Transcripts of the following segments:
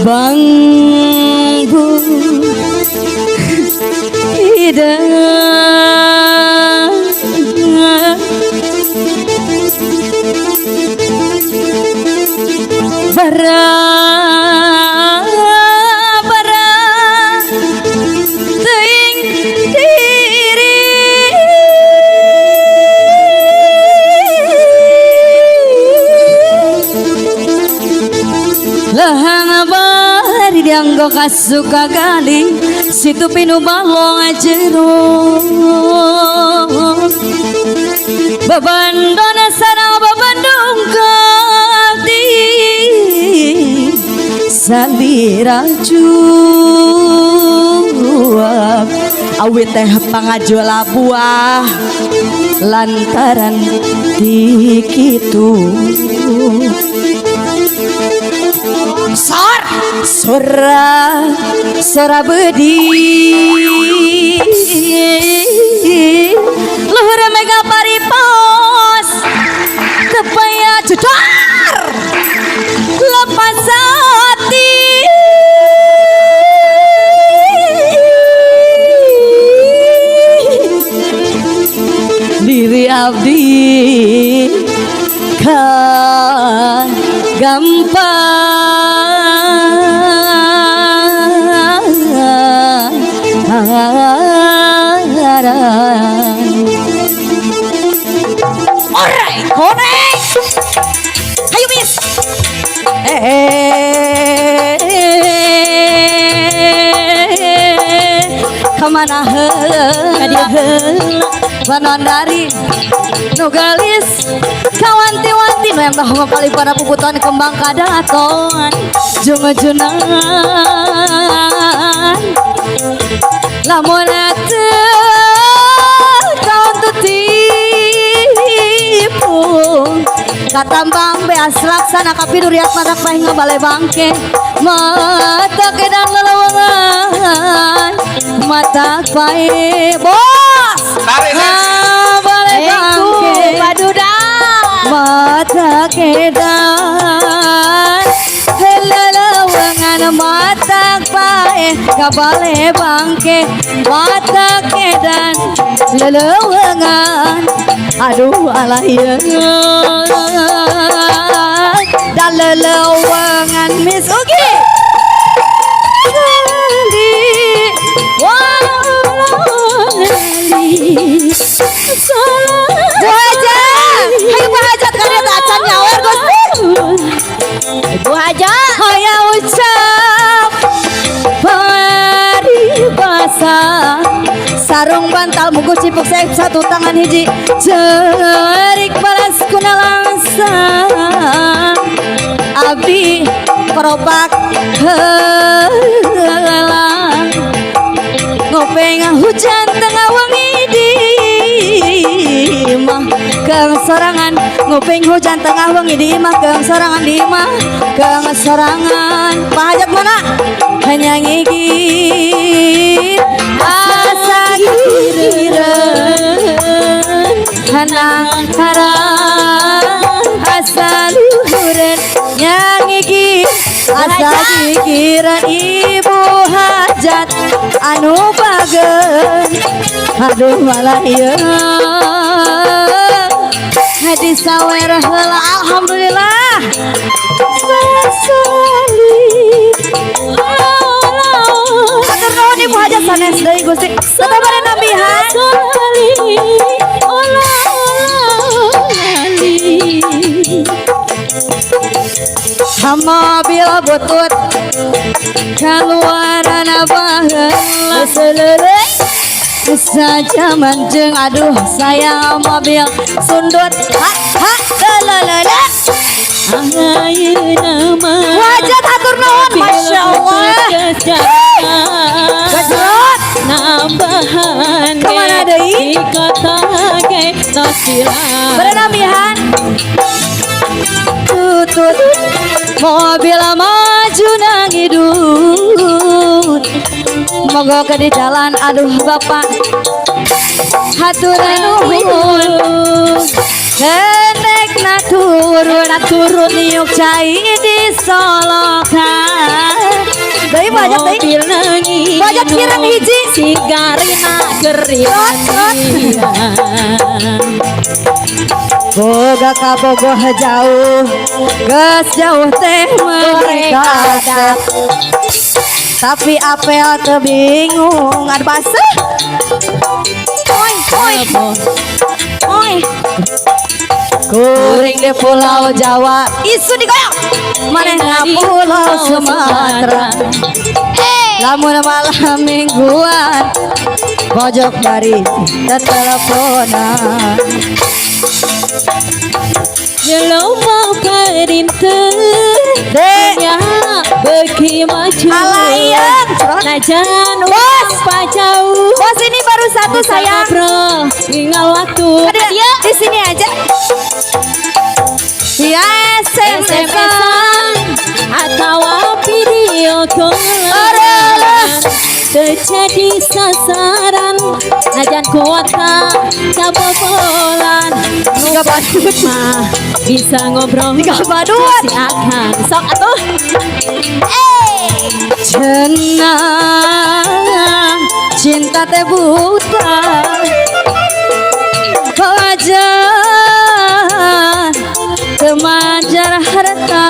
Bang Bu Hidayah bara teuing diri lahan bari dianggo kasuka gali situ pinu balong ajero babandona sarang babandung kati saliraju awit teh pangajola buah lantaran dikitu sora bedi luhur mega paripos kepaya jedar lepas hati diri abdi kan alright, korek ayo bis kemana banon dari nugalis kawanti-wanti no yang bahwa paling pada puputan kembang kadaton jungan lamun tahun tutipu katambang beas laksana kapiduriat matak pahinga balai bangke mata kedang lelawangan mata pae bos balai bangke paduda mata kedang lelawangan mata pae kabale bangke mata kedan lelawangan aduh alaya dan lelawangan Miss Ugi Ibu hajat karena tak acan nyawer Gusti Ibu hajat haya ucap paribasa sarung bantal mugu cipuk saib satu tangan hiji cerik balas kuna langsang abdi korobak helang ngopeng hujan tengah wangi di imah keng sorangan ngopeng hujan tengah wangi di imah keng sorangan di imah keng sorangan pahajat mana hanya ngigit asa kiren hanang haran asa luhuren nyangigit asa kikiran ibu hajat anu bagen aduh malah ieu hadi sawer heula alhamdulillah atur nuhun ibu hajat sanes deui Gusti satabare nambihan mobil butut keluaran baheula seleureut saja manjeng aduh sayang mobil sundut ha lalalala ayeuna mah wajah atur nuhun masyaallah gajrot nambahan kemana deui kota ge nasilan berenamihan tutut mobil maju nang hidut mogok di jalan aduh bapak hatur nuhun hendek turun yuk cai di solokan silengi Bajak kirang hiji sigarina gerian boga kabogoh jauh geus jauh teh mereka tapi apel teu bingung ada basah oi kuring di pulau Jawa isu digoyang manehna pulau Sumatera lamun malam mingguan pojok bari teteleponan jelema karinteu dek ya beki maju alayang najan bos pacau bos ini baru satu sayang bro tinggal waktu dia di sini aja ya SMS-an atau video callan terjadi sasaran najan kuota kabobolan Tiga badut mah bisa ngobrol Tiga badut si akan sok atuh Cenah cinta teh buta wajar kemajar harta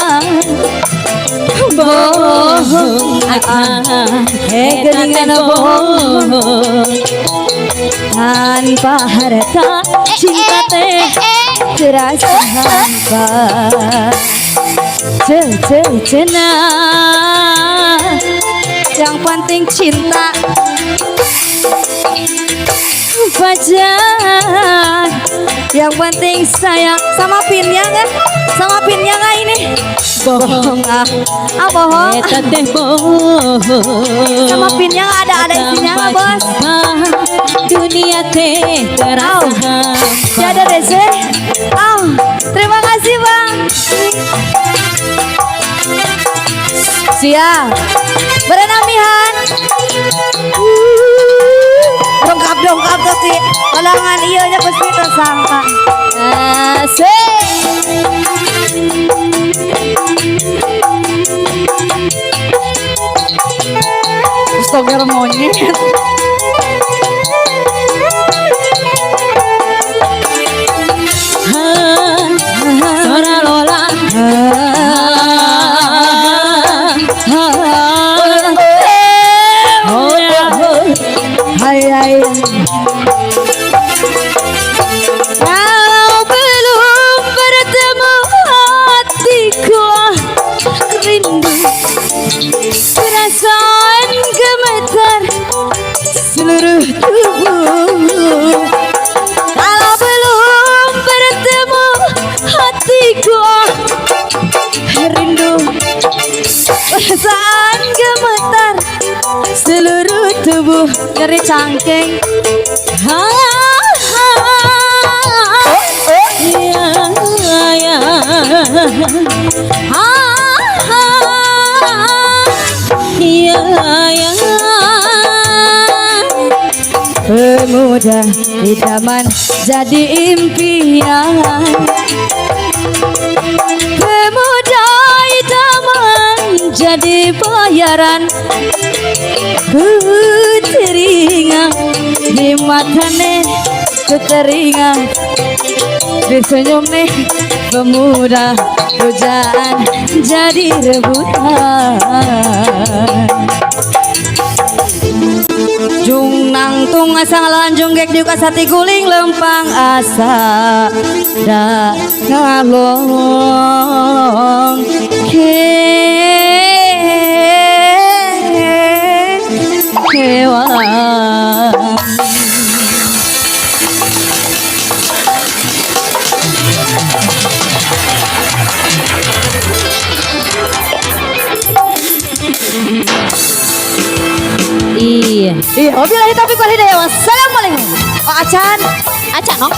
bohong geningan bohong tanpa harta cinta teh terasa hampa cenah yang penting cinta pacar yang penting sayang sama pinnya nggak sama pinnya nggak ini bohong bohong teh bohong sama pinnya nggak ada isinya nggak bos dunia teh terasa ada DC terima kasih bang siap berenamihan dongkap tapi kalangan iya nya pasti tersangka asik Astaga monyet Sora lola hai kalau belum bertemu hatiku rindu perasaan gemetar seluruh tubuh kalau belum bertemu hatiku rindu perasaan gemetar seluruh tubuh nyeri cangkeng pemuda idaman jadi impian pemuda idaman jadi bayaran ku teringat di matane ku teringat di senyum nih pemuda hujan jadi rebutan jung nang tung asang lanjung gek di kasati guling lempang asa da ngalong kewan iya wabillahi taufiq wal hidayah wassalamualaikum. Acan acan no